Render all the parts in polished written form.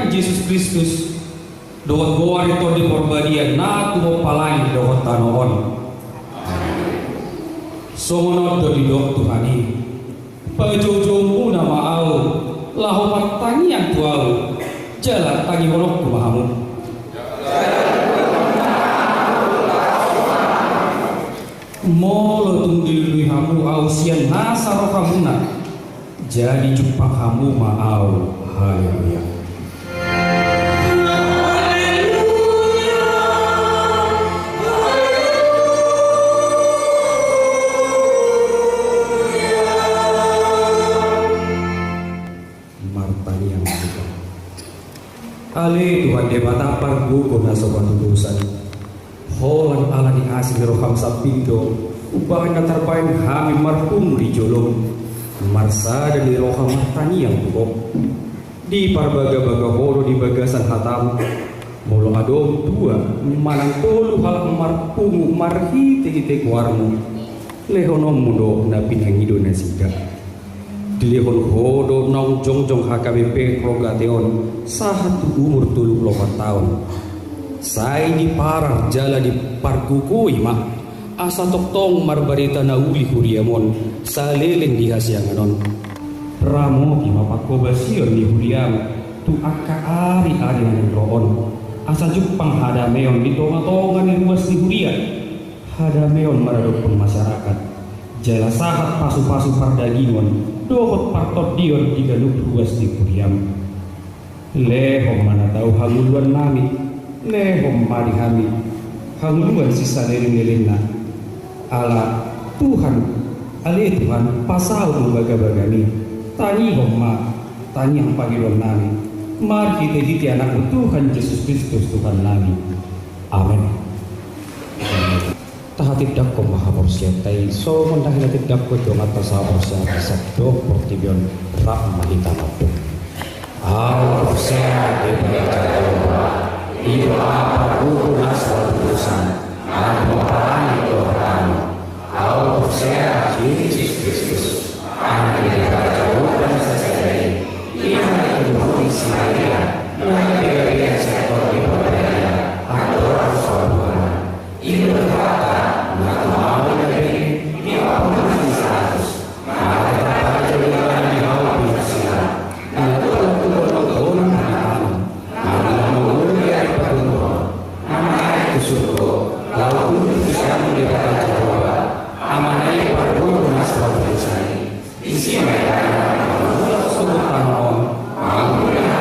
Tuhan Yesus Kristus dohot goar itu di perbadian na tumo palai dohot tanoon somonot do di dok Tuhani pajojongmu nama au lahomat tangi yang tuau jalan tangi honok kumahamu molo tunggil hamu au sian nasaro hamuna jadi jumpa kamu mau. Haleluya. Martani yang suka Ale Tuhan debata pargu kona sobat utusan holan ala di asing roham sapindo ubahan terbaik kami marhum di jolong marsa dan di roham martani yang tukok di parbaga-baga horo di bagasan hatam molo adom dua manang tolu hal marpungu marhi teki warmu lehonom mudo na pinangido na siga dilehon hodo nong jongjong HKBP Progateon sahatu umur 34 tahun sai di parah jala di parkuku ima asa toktong marbarita na uli huriamon saleleng di hasianganon ramo ki mapakobasior ni huriam tu akka ari-ari ng roon asa jupang hadameon di tonga-tonga ni ruas ni hurian hadameon maradokon masyarakat jala sahat pasu-pasu pardagingon dohot partot dion di galuk ruas ni huriam lehom mana tahu hanguluan nami lehom mari hami hanguluan sisa leleng-lelengna ala Tuhan ale Tuhan pasau baga-bagani tani homma tani ang Panginoon namin mari kita anak Tuhan Yesus Kristus Tuhan namin amin tahatiddak ko mahaporsyatay so mandahilatiddak ko yung atas sa porsyatay sa dok portibyon rak mahitanapdo porsyatay di pagkakatawa iyo ang pagkukunas sa utusan ang maparani ko rano porsyatay Yesus Kristus ang pinagkakaroon sa sarili iyan ay kumuhing sinaya na nabigay sa ito di pagkakaya at oras sa buwan inulata na tumawag na rin di papunang sa atos makakapagaliwan di hawapin sila na tulong-tulong ang unang halitan na namumuli ay patungo na maay kusuko laupun siya di pagkakaroon amanay parbuko na sa pagkakasay isi may kaya na subukan mo ang mula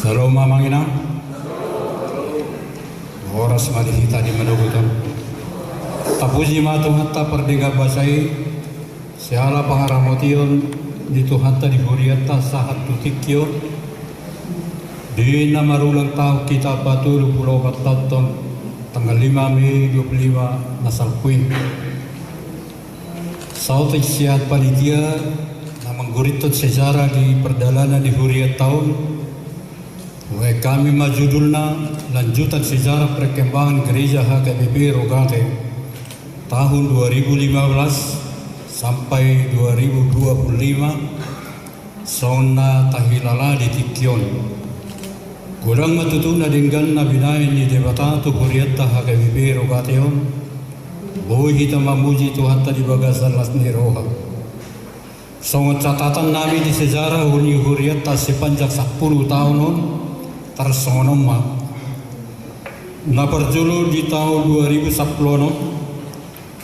Salam Mamang Inang. Horas malihita di manugutan. Tapuji ma Tuhan ta perdega basai. Siala pangaramotion di Tuhan ta di huriata sahat tutikyo. Di namarulang tao kita patulu Pulau Bataton tanggal 5 Mei 25 nasalpuin. Sautik siat panitia na mengguritot sejarah di perdalanan di huriat tahun. Kami majudulna lanjutan sejarah perkembangan gereja HKBP Rogate tahun 2015 sampai 2025 sona tahilala di Tikion. Kurang matutuna dengan nabinain di debatatu huriata HKBP Rogateon. Boy hitam memuji Tuhan tadi bagasan lasni roha. Songot catatan nabi di sejarah huriata sepanjang 10 tahun tersonom ma. Na perjulu di tahun 2010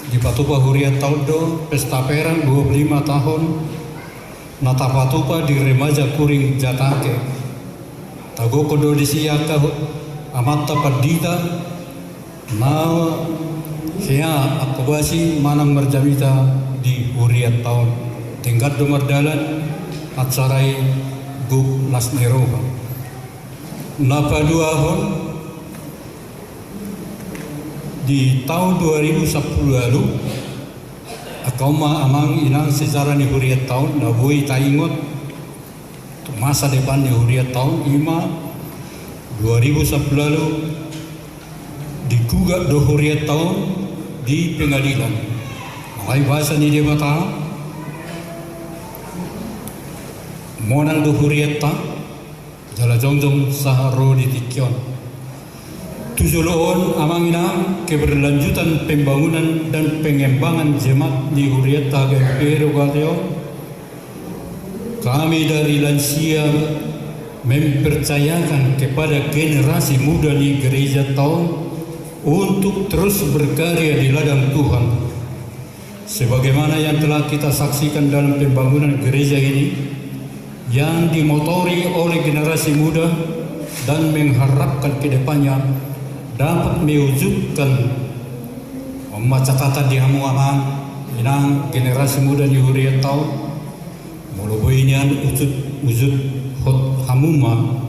di Patupa huriat tahun do pesta perang 25 tahun. Na Patupa di remaja kuring jatake. Tago kodo di siyaka amatta padita na kaya akobasi manang merjamita di huriat tahun. Tingkat domardalan at saray gug nasneroha. Napa dua hon di tahun 2010 lalu akauma amang inang sejarah ni huriat tahun na buhay taingot masa depan ni huriat tahun 2010 lalu digugat do huriat tahun di pengadilan. Makay bahasa ni dia bata monang do huriat tahun jala jongjong saharo di Tikion. Tujuloon amang inang keberlanjutan pembangunan dan pengembangan jemaat di Huriat HKBP Rogateo. Kami dari lansia mempercayakan kepada generasi muda di gereja tahun untuk terus berkarya di ladang Tuhan. Sebagaimana yang telah kita saksikan dalam pembangunan gereja ini, yang dimotori oleh generasi muda dan mengharapkan ke depannya dapat mewujudkan catatan di hamu aman inang generasi muda di huriat tahun mulubuinian wujud hot hamuma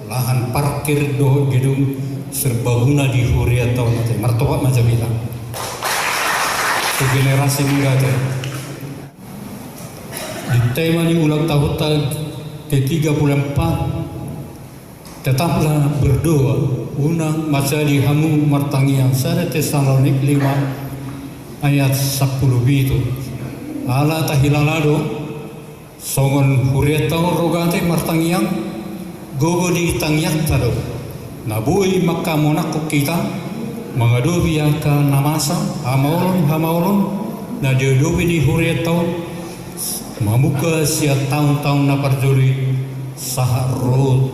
lahan parkir do gedung serbaguna di huriat tahun nanti martobat macam bilang ke generasi muda di tema ni ulang tahun ke-34 tetaplah berdoa unang masali hamu martangiang sada Tesalonik 5 ayat 10 itu ala tahilalado songon huriatau rogate martangiang gogo di tangyak tado nabui maka monakuk kita mengadobi ka namasa hamaulon na diodobi di huriatau mamuka siya tahun-tahun na parjuri saharo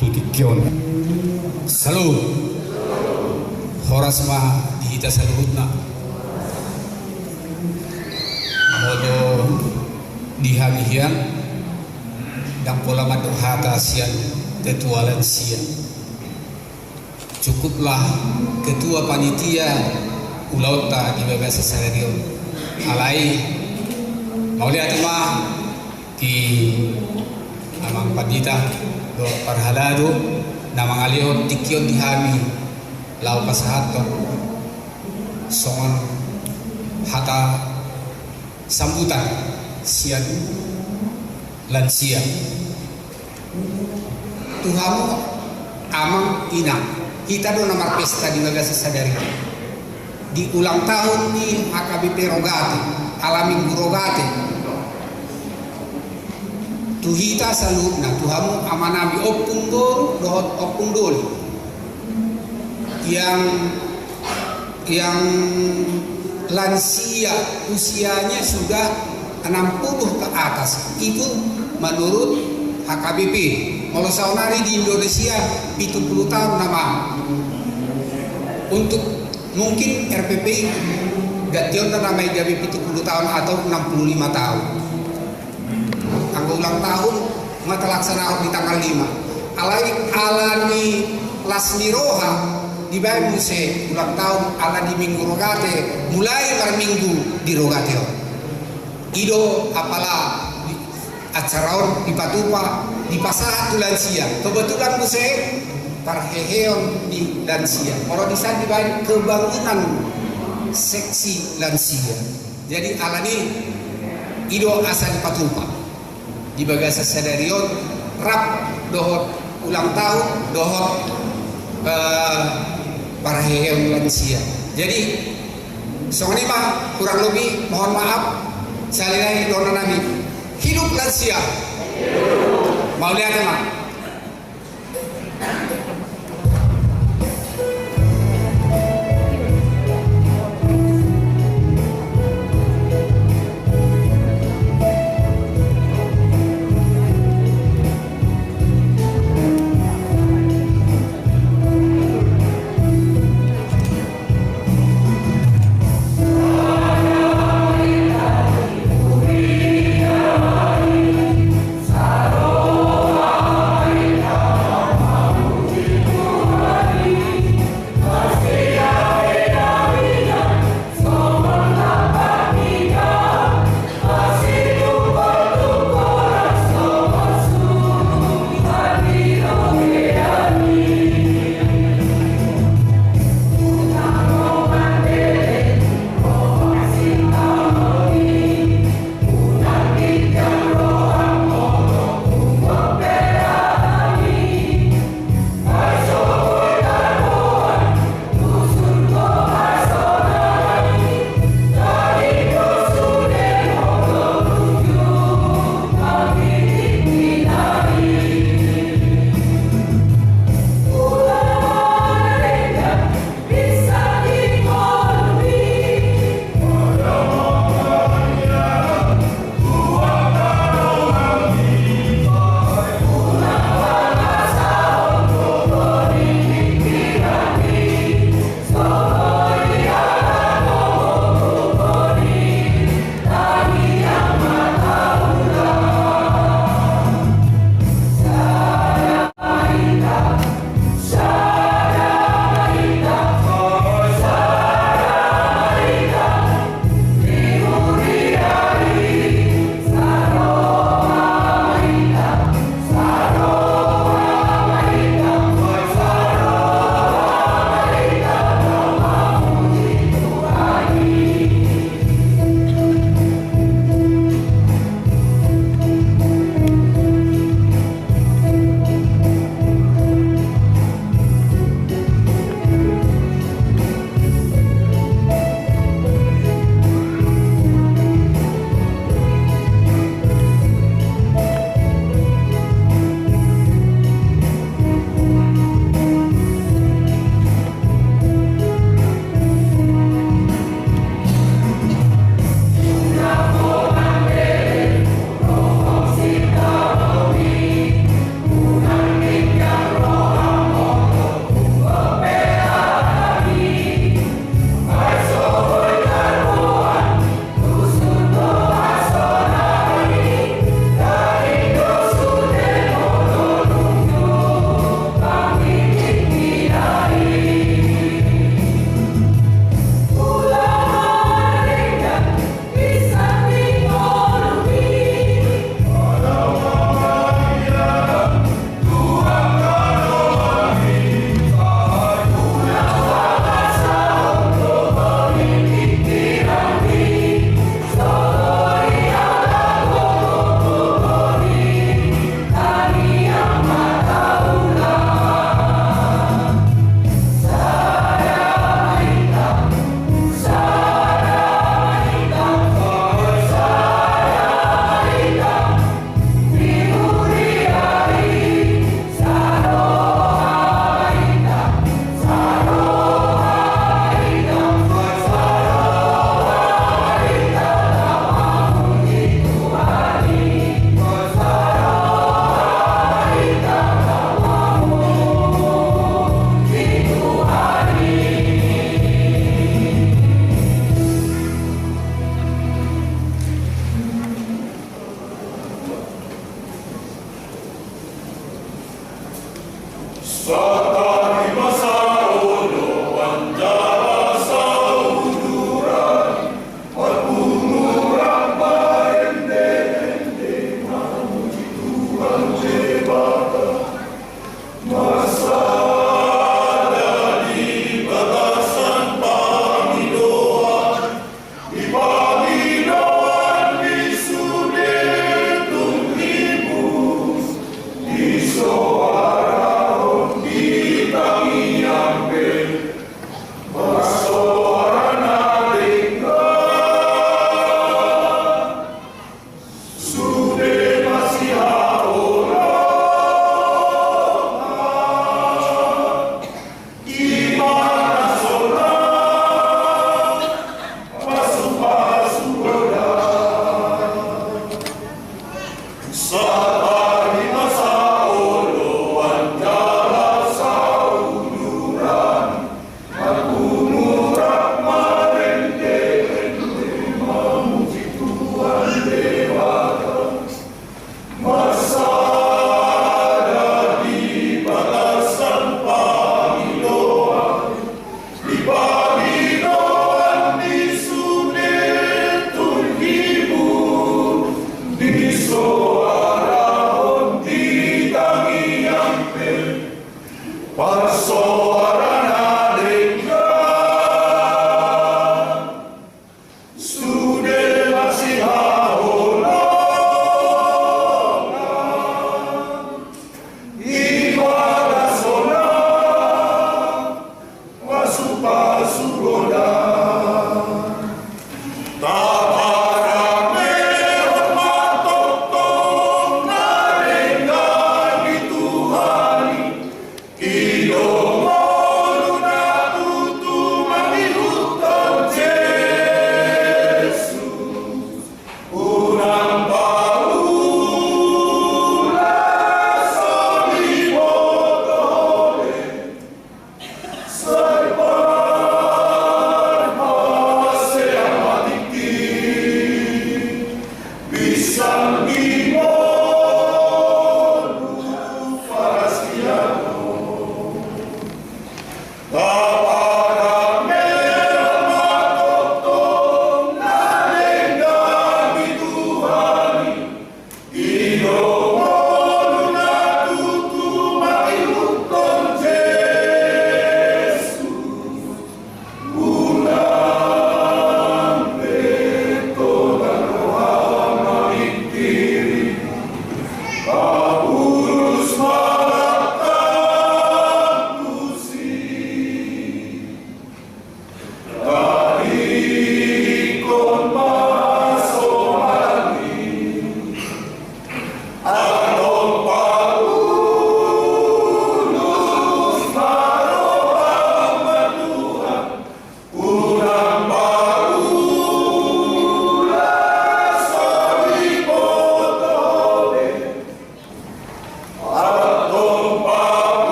tutikyon. Salut. Horas ma dihita saluhut na. Modo dihamihian dan pola maduhata siyan ketualan siyan. Cukuplah ketua panitia ulauta di bebas sararion. Alai mau lihat mah di amang padita do parhalado namang alio Tikion dihami lau pasahato songon hata sambutan sian lansia Tuhan amang inang kita do nomor pesta di Magasa Sadari di ulang tahun ni HKBP Rogate alami Rogate tuhita salutna Tuhamu amanami opungdol dohot opungdol yang lansia usianya sudah 60 ke atas itu menurut HKBP. Kalau saunari di Indonesia 70 tahun nama untuk mungkin RPP gak tiada namanya gabi 70 tahun atau 65 tahun anggo ulang tahun mata laksana di tanggal 5 alani lasmiroha di bayi muse ulang tahun ala di minggu rogate mulai per minggu di rogate ido apala acara di Patupa di Pasahat lansia kebetulan muse parheheon di lansia kalau di sana di bayi kebangunan seksi lansia jadi alani ido asal Patupa di bagasa sadarion rap dohot ulang tahun dohot para heheon lansia jadi soalnya mah kurang lebih mohon maaf salilai dona nabi hidup lansia mau lihat mah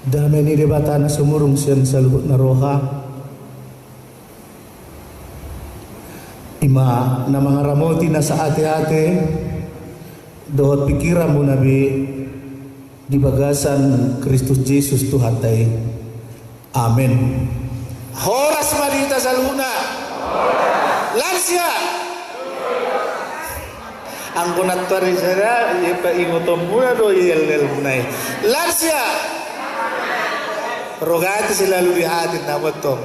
Damai ni debata na sumurung siyan sa luhut na roha. Ima na mga ramoti na sa ate-ate, dohot pikiran mo nabi di bagasan Kristus Jesus Tuhan tayo. Amen. Horas marita sa luna. Lansia. Ang kunat pa rin siya, ipaingotom muna do yel munay. Lansia. Rogate sila lulihatin na wato.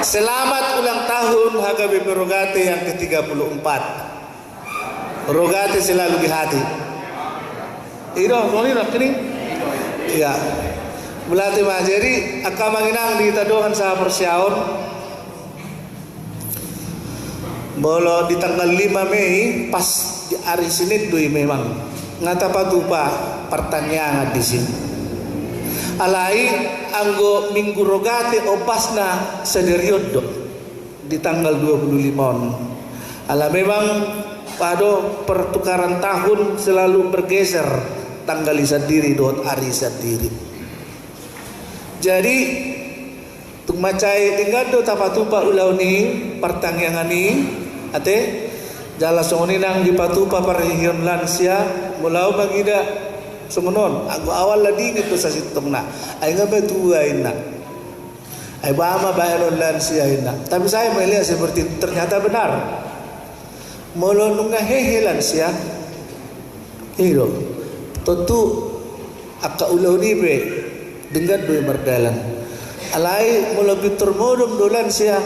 Selamat ulang tahun HKBP Rogate yang ke-34. Rogate sila lulihatin. Ino, nak kini? Iya. Mulati mah jadi akan manginang ditadohan sa persyaon. Bolo di tanggal 5 Mei pas di hari Senin doi memang ngata patupa pertanyaan di sini. Alai anggo minggu Rogate opasna sederiot do di tanggal 25. Ala memang pado pertukaran tahun selalu bergeser tanggal sendiri dot hari sendiri. Jadi tung macai tinggal do tapatupa ulau ni pertanyaan ni ate jala songoni nang di patupa parhion lansia mulau bagida semenon aku awal lagi gitu sa sitong na ay nga ba tuwain na ay bama bayaron lansia na tapi saya melihat seperti ternyata benar molo nung hehe lansia iro tentu akka ulaw ni be dengan dua merdalan alai molo bitur modum do lansia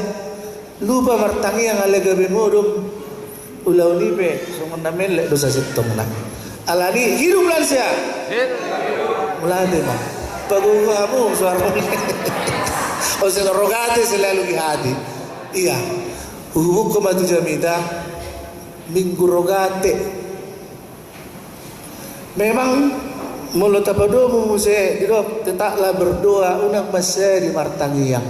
lupa martangi yang ale gabe modum ulaw ni be sumendamen lek dosa sitong na alani hidup lansia mulai mah bagus kamu suara o sila Rogate selalu di hati iya hukum atu jamita minggu Rogate memang mulut apa doa muse dirok tetaplah berdoa unang masya di martangiang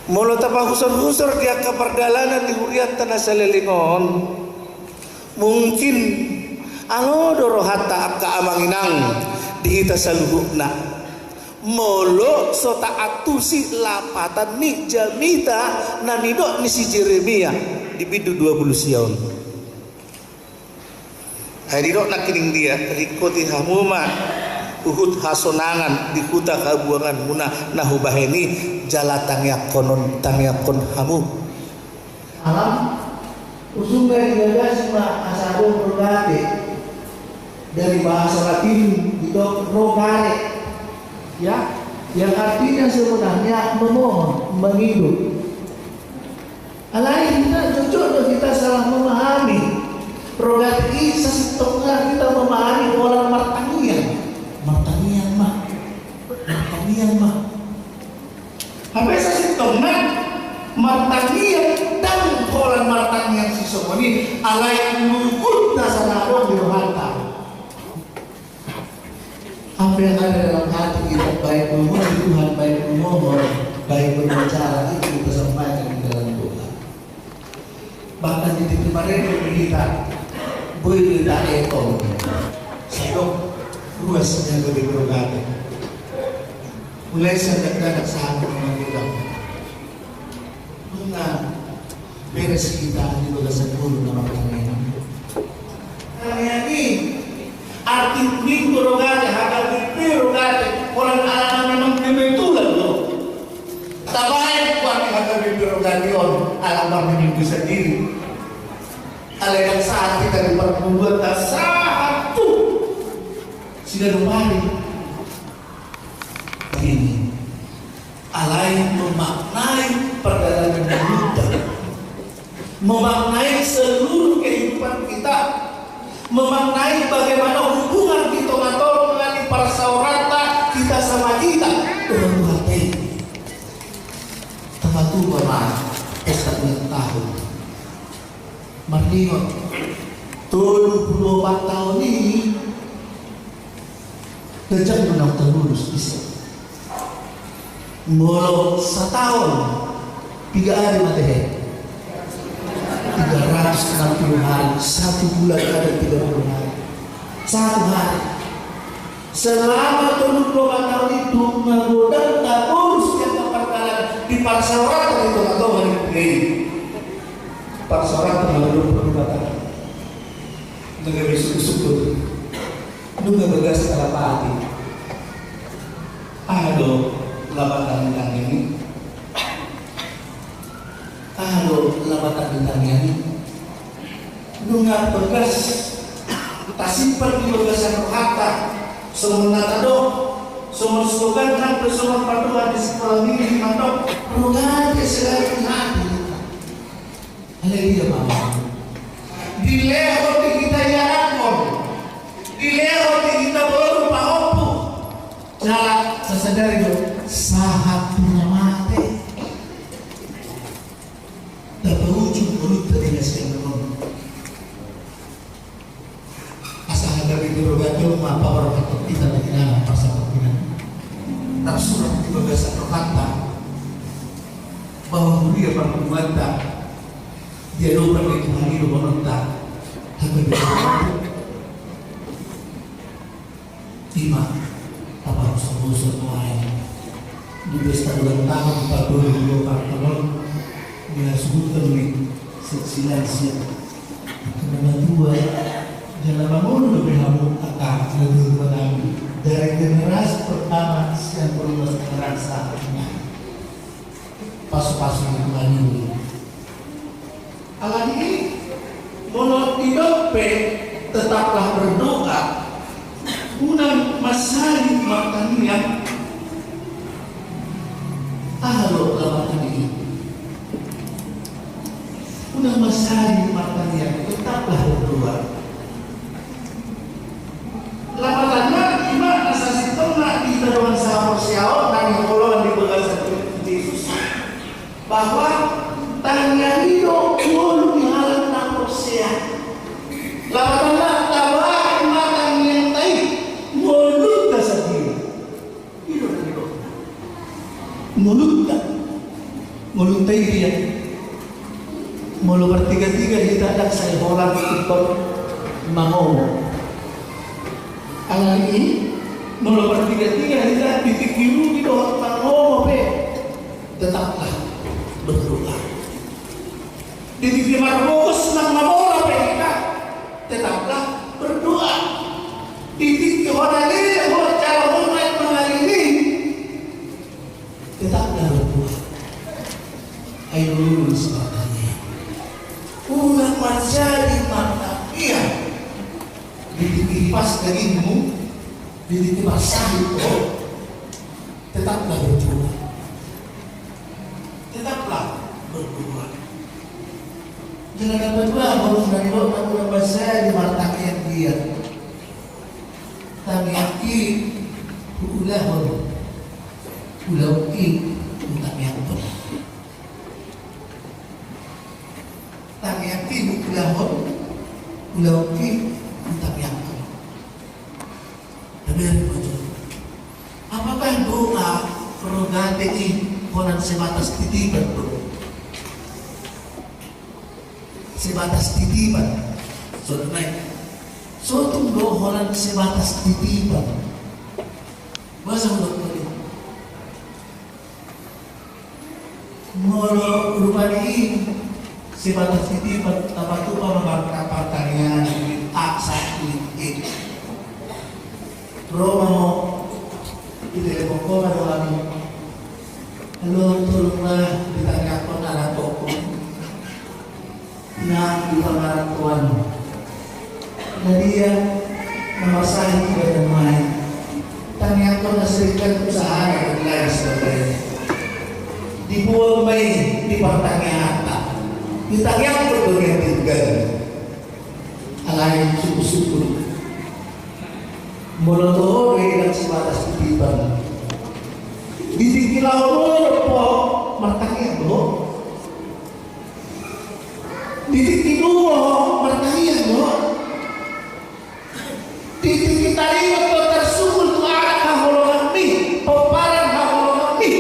mulut apa husur-husur dia ke perdalanan di huriat tanah selelingon mungkin angodoro hatta akka amanginang dihita saluhukna molo sota atusi lapatan ni jamita nanidok ni si Jeremia di bidu 20 sion hadirok nakining dia rikoti hamuma uhud hasonangan di kuta kabuangan muna nahubaheni jala tangyakon hamu alam usung dari gagas asado Rogate dari bahasa Latin itu rogare ya yang artinya sebenarnya memohon menghidup alai kita cocok kita salah memahami Rogate ini setengah kita memahami orang martangian mah sampai setengah martangian dan orang martangian si somoni alai lukut nasanado di rohanta apa yang ada dalam hati kita baik memohon Tuhan baik memohon baik berbicara itu kita sampaikan di dalam doa bahkan di titik mereka berita boleh tak ekor sedok ruasnya lebih beragam mulai sedang sahabat mengulang mengapa beres kita di bagasan dulu nama kalian ini arti minggu Rogate HKBP Rogate orang alam memang kebetulan loh tabahin kuat HKBP Rogate alam minggu sendiri alai yang saat kita diperbuat satu sudah lumari ini alai memaknai perjalanan hidup memaknai seluruh kehidupan kita memaknai bagaimana hubungan kita dengan para saudara kita sama kita Tuhan hati tempat itu bermain pesta ulang tahun Martinot 24 tahun ini Dajjal menang terlurus bisa molo setahun 3 hari mateh 360 hari 1 bulan ada 30 hari 1 hari Selama 72 tahun itu menggodam tabur setiap perkara di parsawaratan itu atau hari ini. Parsawaratan lalu perbuatan. Dengan bersyukur, nunggu begas kalapa hati. Aduh, lambatan bintang ini. Aduh, lambatan bintang ini. Nunggu begas, tasimpan di begasan rohata. Semua natado, semua slogan kan bersama paduan di sekolah ini mandok. Rogan keselai hati. Haleluya mama. Dileho di kita yarakon, dileho di kita baru pahopu. Cara sesadari do, sahat punya mate. Dapat ujung mulut dari nasi yang asal dari dirogatio apa orang kita tidak pasal kita. Tersurat di bagasan rohata bahwa dia perkumanta dia lupa di Tuhan hidup menentang apa yang lima apa usul-usul lain di pesta ulang tahun 42 Partenon dia sebutkan nih silsilah kedua dua jalan bangun lebih hamu akan lebih menang dari generasi pertama yang berubah generasi selanjutnya pas-pas yang kembali Alat ini menurut hidupe tetaplah berdoa unang masali makanya ahlo lawatan ini unang masali makanya tetaplah berdoa lawatannya iman asasi tengah di dalam sahur siao dan yang kolongan di bagasan Yesus bahwa tanya hidup dulu di halang nakor siya. Lawatanlah tawa matang yang tayo mulut ka sa diri. Hidup. Mulut tayo dia. Mulut bertiga-tiga kita ada sa orang ikut mangomo. Ang ini mulut bertiga-tiga kita ditikiru di doang mangomo pe. Tetaplah berdoa. Di marmos ng mamora mereka tetaplah berdoa. Di honali ho cara umat mengalami tetaplah berdoa. Ayo lulus makanya. Ulang menjadi maknanya. Ditipas dagingmu, ditipas sahito, tetaplah berdoa. Tetaplah berdoa. Jangan dapat baru dari doa aku bahasa di martakian dia. Tamiaki ulahon ulauki tamiakon. Tamiaki ulahon ulauki tamiakon. Benar betul. Apakah doa prerogatif konan sebatas titipan bro? Sebatas titipan, sudah naik. Suatu dohoran sebatas titipan. Masa untuk ini? Molo rumah ini sebatas titipan. Apa tu pemangkat pertanian aksa ini. Roma mo tidak pokok ada lagi. Halo tolonglah ditanyakan anak toko. Na di pangalan Tuhan na dia memasahi dan main tanya ko na serikan usaha ng layas na tayo dibuang may di pertanyaan ditanya ko doon yung tinggal alayin suku-suku mula doon ay ilang simatas titipan ditikilaw mo po martanya mo Titikinuo martahiyan mo. Titikitariyo ko tersungul ke arah kahulungan mi, peparang kahulungan mi.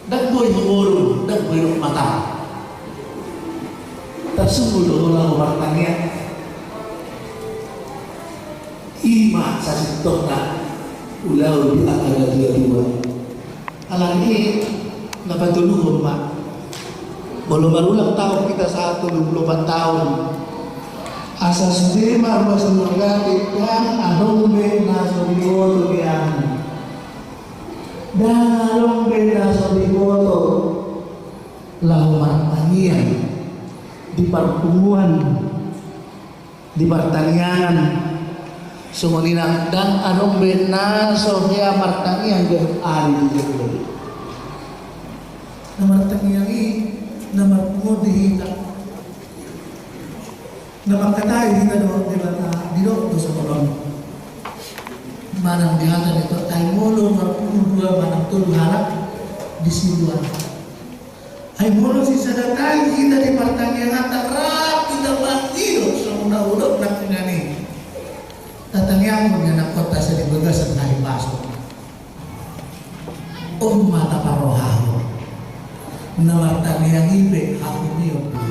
Dagboy mengurung, dagboy mata. Tersungul ulang martahiyan. Ima sa sitok na ulaw di akala dua-dua. Alang ini napatulungan ma. Baru-barulang tahun kita sa 24 tahun. Asa sendiri marwa sa lugati dan adongbe na sa bigoto diyan. Dan adongbe na sa bigoto lawan tanian di pertemuan di pertanian sumunina dan anong benaso kaya martanian gan ari di jero na martanian na marpungo di hita na makatay hita do di ba di do sa kolon manang dihatan ito ay mulo marpungo dua manang tulhanak di siluan ay mulo si sadatay hita di pertanian antarap kita bangido sa una-unok na kinani tatangyan mo nga ng kota sa libagas at nalipasok o mata parohaho na martaniyang ibe ako niyo po.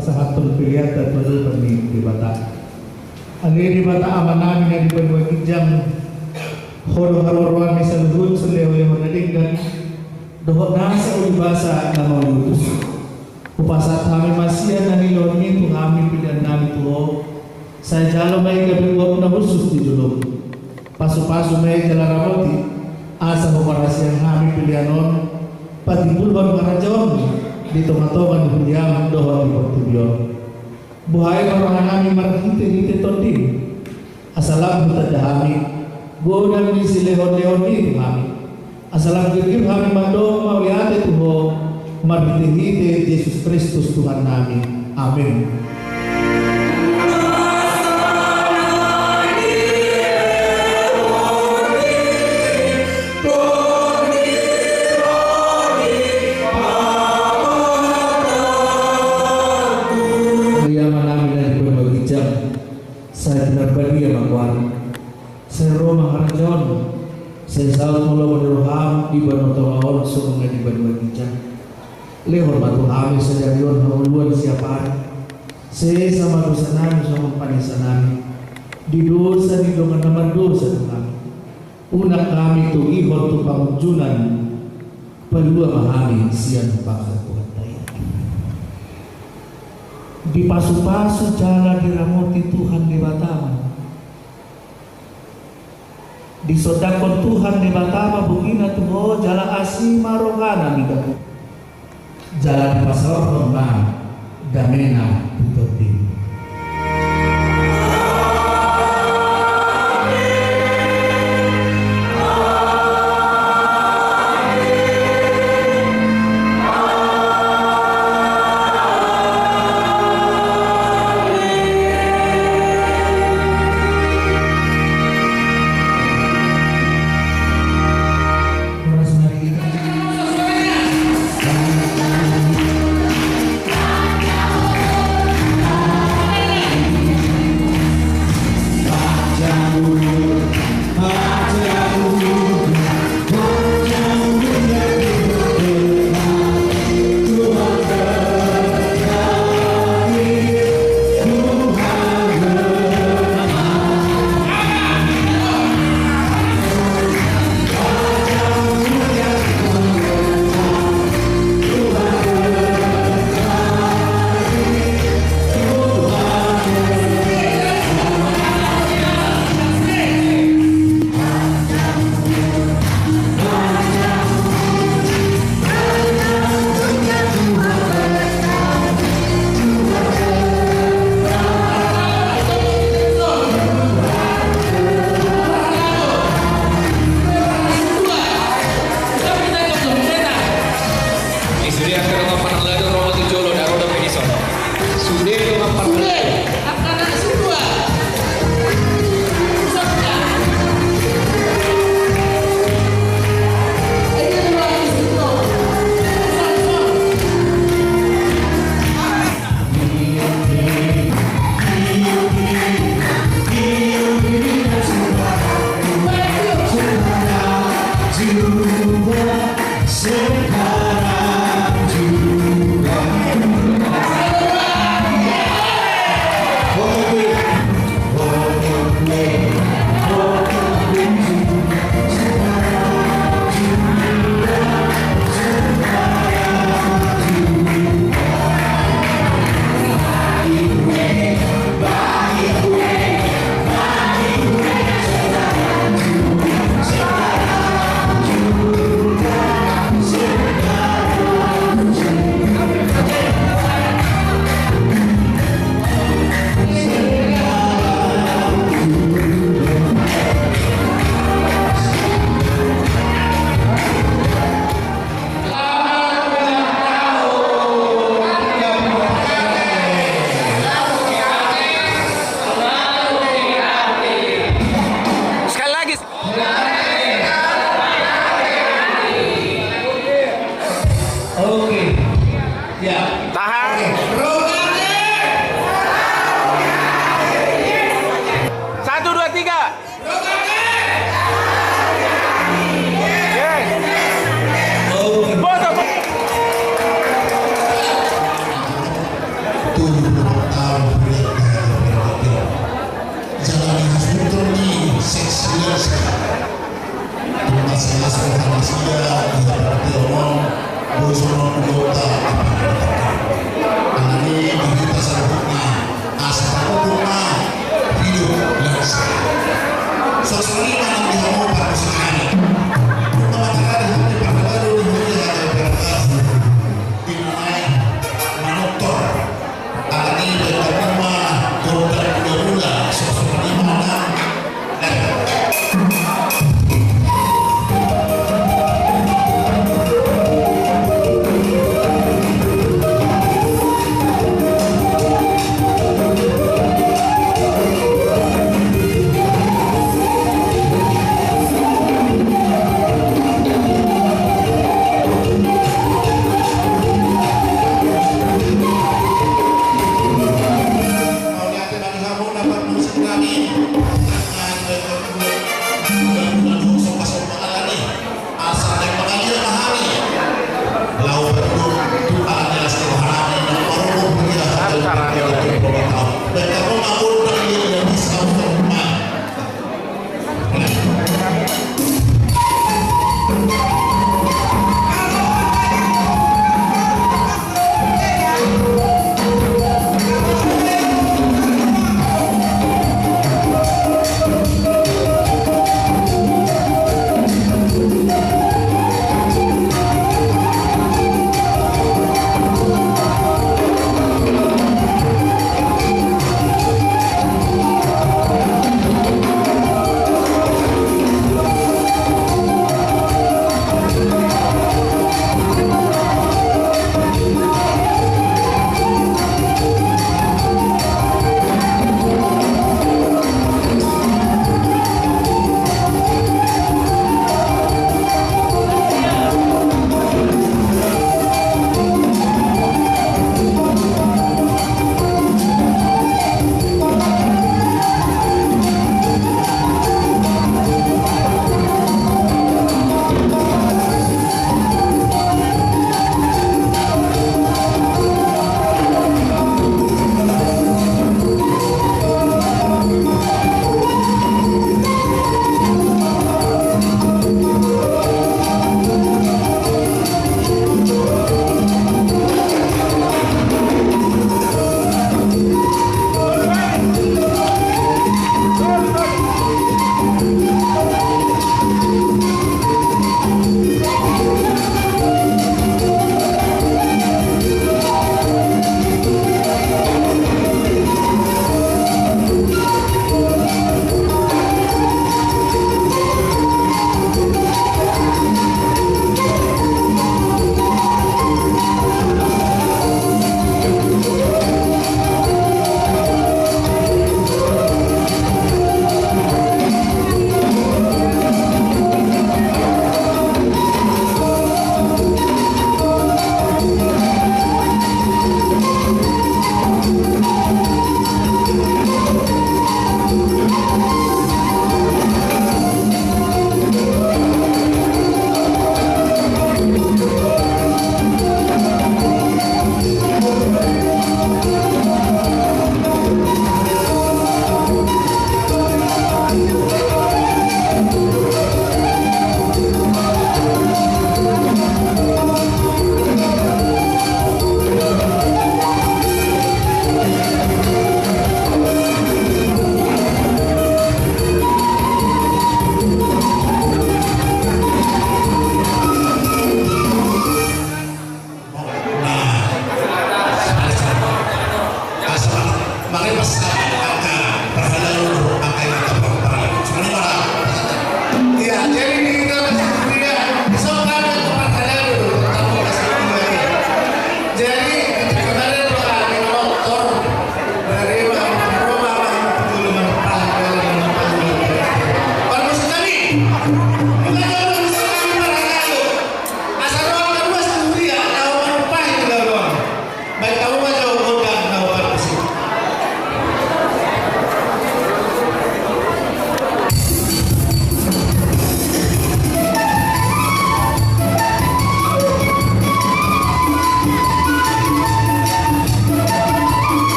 pasahatong piliyata tulo kami di bata. Ani di bata aman namin na di panuwag idyang horo-harorwami sa luhod sa leho-leho na linggan dohok nasa ulibasa na maulutus. Upasat kami masih na niloni tu kami pilihan namin tuho. Sa jalo may gabiwap na khusus di julog. Paso-paso may jalaramoti. Asa operasi yang kami pilihanon. Patibulban karajon. Dito matokan di pilihan dohok di Portugio. Buhay orang kami marhite-hite tonding. Asalam buta dahami. Godang di silehon-lehon itu kami. Asalam kirkim kami mandong mauliate tuho. Marhite-hite Yesus Kristus Tuhan kami. Amin. Saya benar-benar mengkuat. Saya Roma Harajon. Saya saud mula meneroham di banotolaon sungai di Banua Gijang. Lehor batu kami sedarion hauluan siapaan. Saya sama dosa nami sama panisa nami. Di dosa di dongan nomor dosa kami. Unak kami tu ihor tu pangjunan. Pelua mahami sian paksa Tuhan. Di pasu-pasu jalan diramoti Tuhan di Batama. Di sodakon Tuhan di Batama bukina tuho jala asima rohana midaku. Jalan di pasar rombang damena tutupi. Terima kasih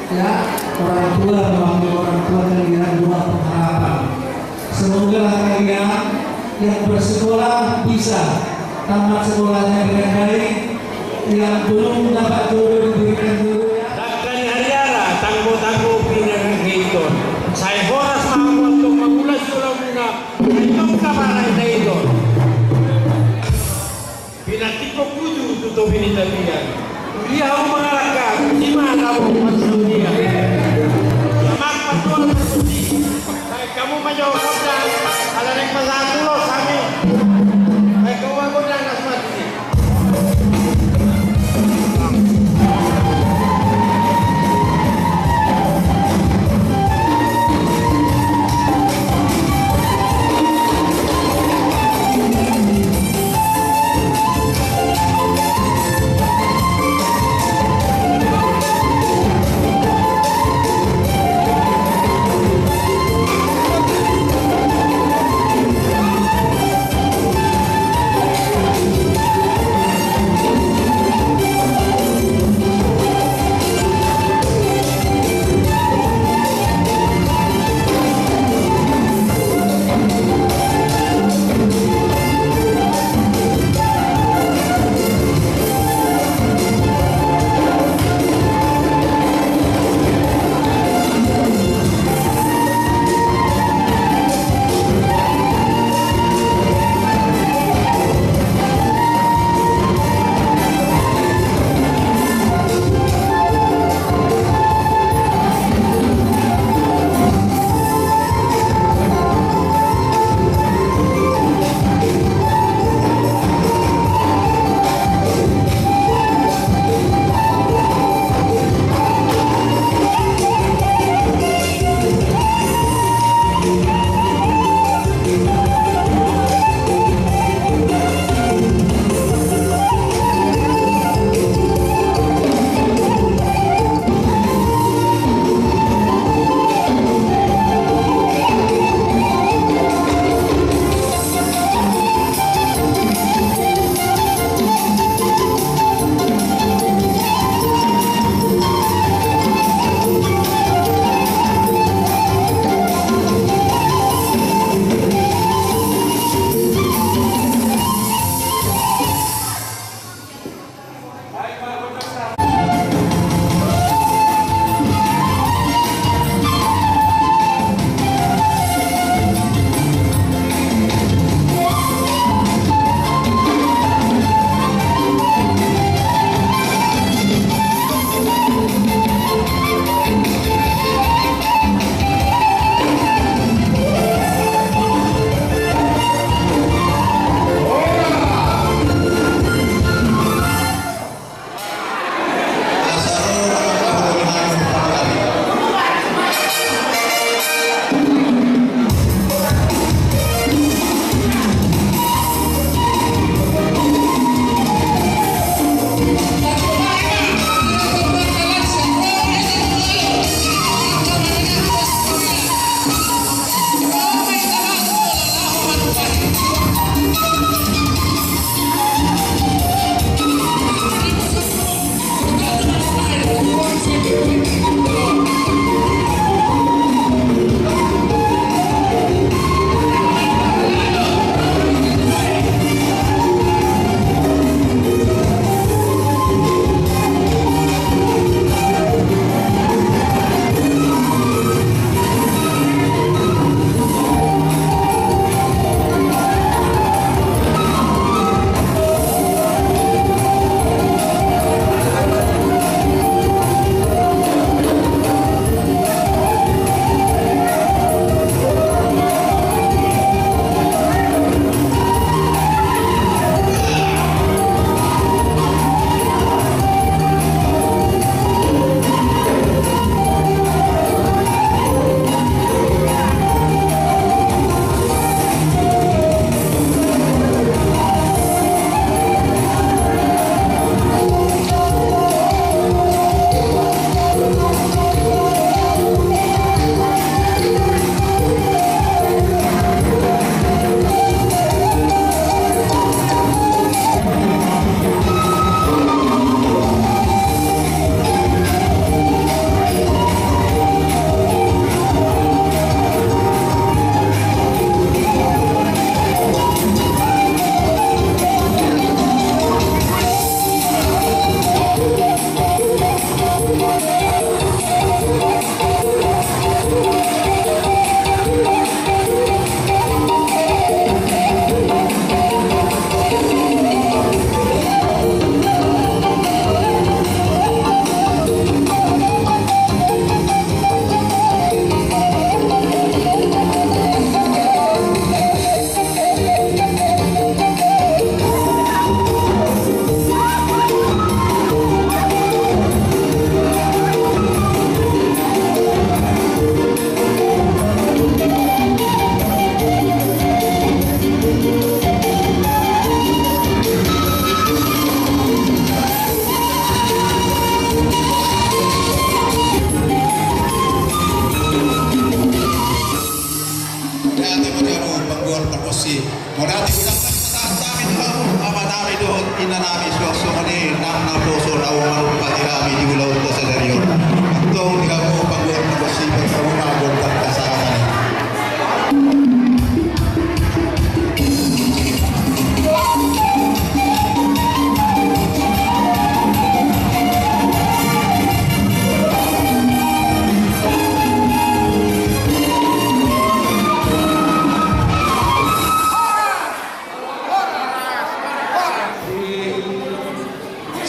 ya orang tua memanggil orang tua kalian dua pengharapan. Semoga kalian yang bersekolah bisa tamat sekolahnya dengan baik, yang belum dapat jodoh diberikan jodohnya. Takkan hari-hari tanggo-tanggo pinangan itu. Saya horas mau untuk mengulas ulang muna. Itu kabaran itu. Pinatiko kudu tutup ini tabian. Dia mau mengalahkan di mana mau masuk dia. Mak patul bersuci. Kamu menjawab dan kalau yang pasang dulu kami. Kau aku dan asmati.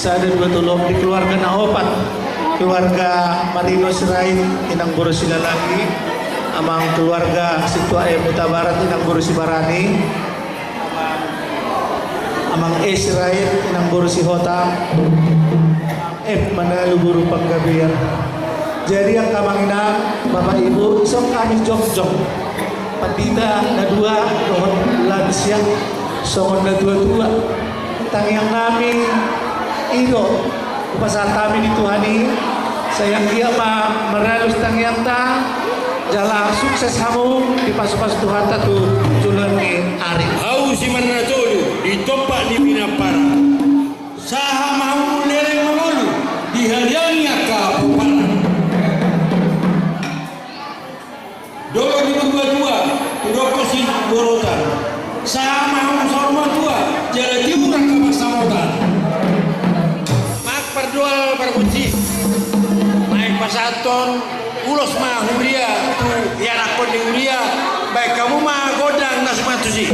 Sada dua tulong di keluarga na opat. Keluarga Marino Sirait inang Buru sila lagi. Amang keluarga Situa Mita Barat inang Buru si Barani. Amang E Sirait inang Buru si Hota. F Manalu Buru Panggabian. Jadi yang kamangina Bapak Ibu isong kami jok-jok. Pandita na dua dohon lansia songon na dua-dua. Tangyang namin ido upasat kami di Tuhani sayang dia meralus tangyang ta jala sukses kamu di pas-pas Tuhan tatu julan ni ari. Au si manatolu ditopak di Pinapara. Saha mau lereng mangolu dihaliangnya ka Pupara. Dolo di dua-dua uroko si Borotan. Saha mau sorma tua jala diurang ka Masamotan. Mak perjual berkunci. Naik pasaton ulos mah huria tu yana kon di huria baik kamu mah godang nas matusi.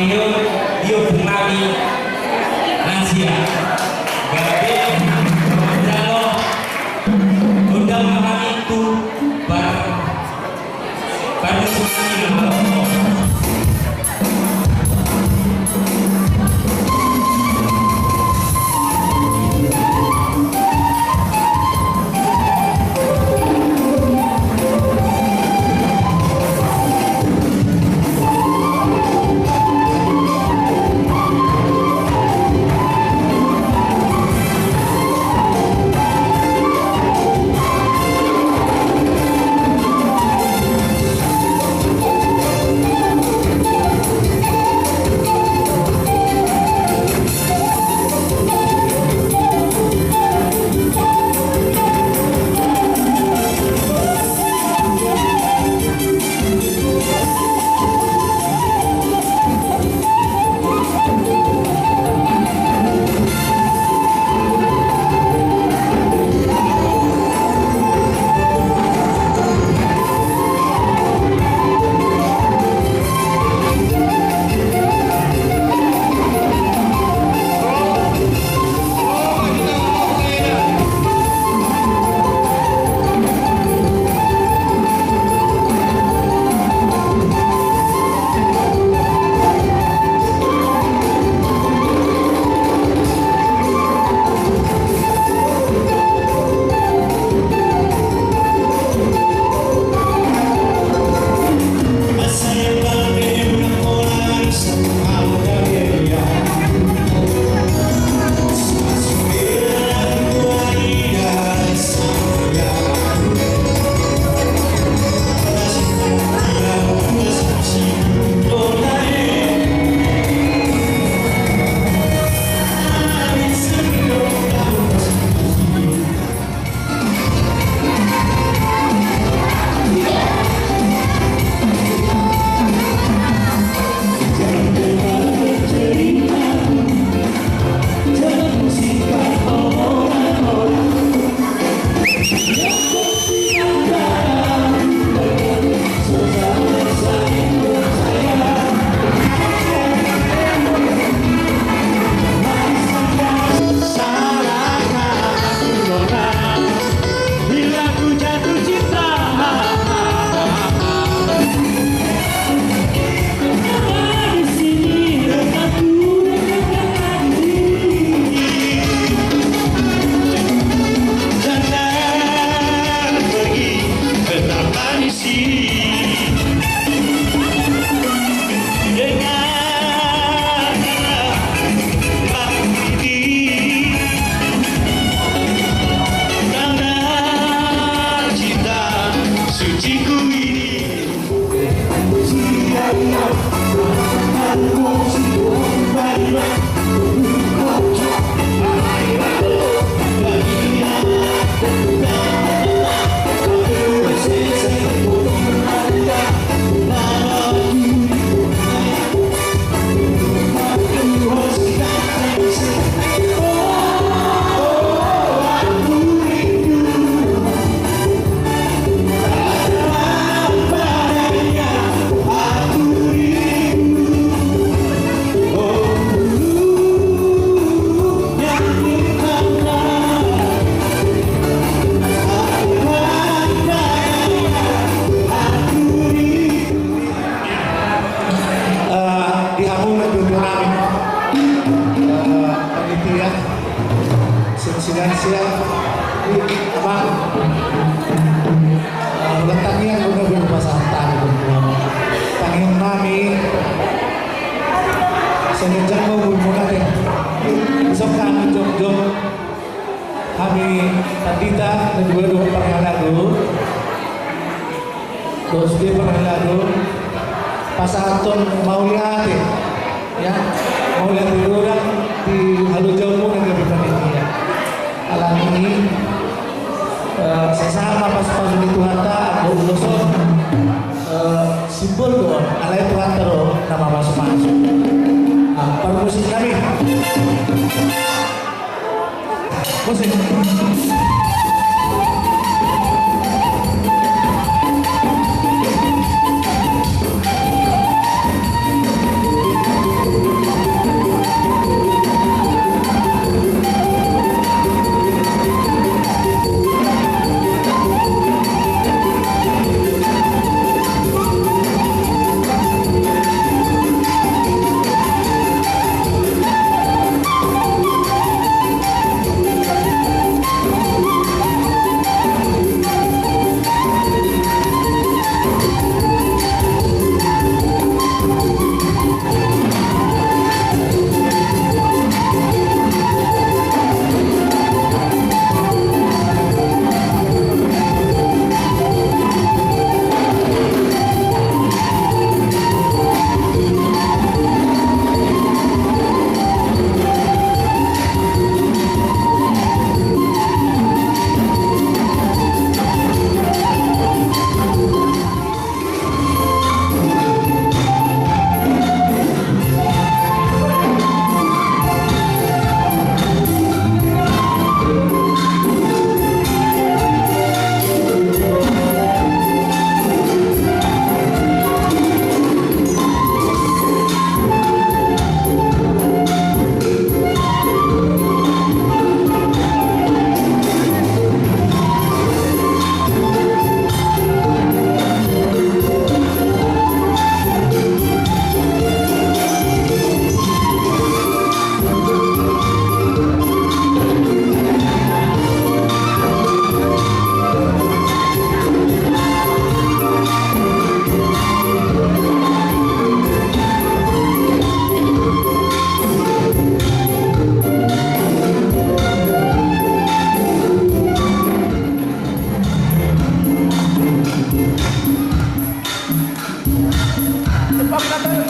Mateo Dio Bungami Lansia Gabe Gonzalo Gondang Mahamitu Baru Sukani Malambo. Sinansia abang letaknya udah berpasang tangan tangan mami senjata mau muna deh besok kami jom kami tadita dan dua pernah lalu terus dia pernah lalu pasangan mau lihat ya mau lihat dulu kan di halu jauh dan lebih panitia alam ini sesama pas di Tuhan tak aku uloson simbol doang alai Tuhan terus nama masuk-masuk permusik kami musik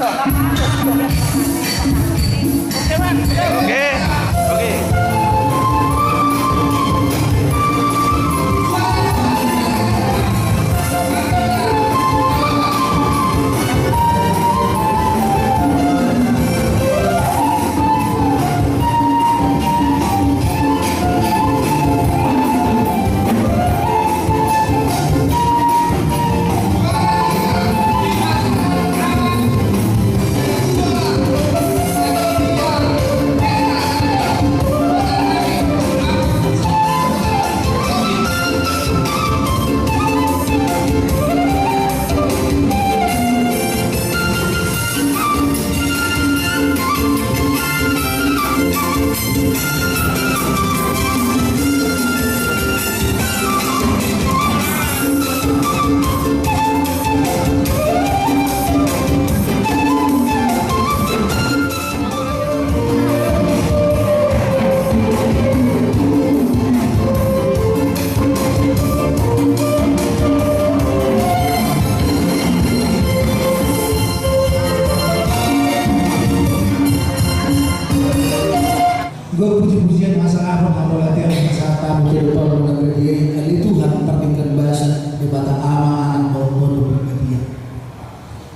Oke. Oke. Gue puji-pujian masalah apa latihan masalah tamu ke depan mengerti kali Tuhan pertingkat bahasa di batang aman maupun berkatian.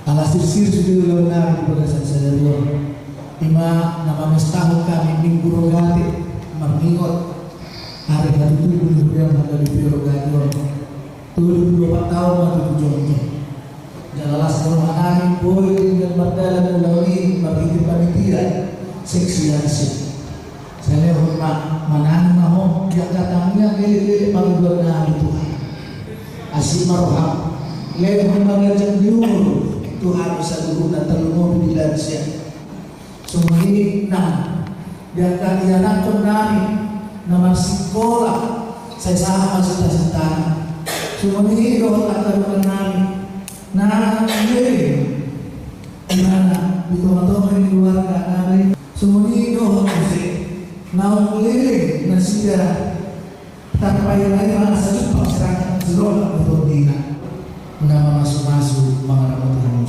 Alas sir sudah ulang di bagasan saya dua. Ima nama mestahu kami minggu rogati marmingot hari hari itu dulu yang ada di prerogatif. 24 tahun atau tujuannya. Jalalah sekolah angin boy dengan berdalam melalui berhidup panitia seksi ansih. Saya hormat manang maho yang katanya gele-gele panggilan nabi Tuhan. Asyik marham. Lewat mengajak diumur Tuhan bisa guna terlalu di lansia. Semua ini dia akan dianakkan nami nama sekolah saya sama cita-cita. Semua ini doa akan nami. Nah, ini mana di teman-teman di luar nami. Semua ini doa musik. Naung keliling na siya tapay na yung mga sa Diyos pagserang zero na ito din na mga masuk-masuk mga namatulong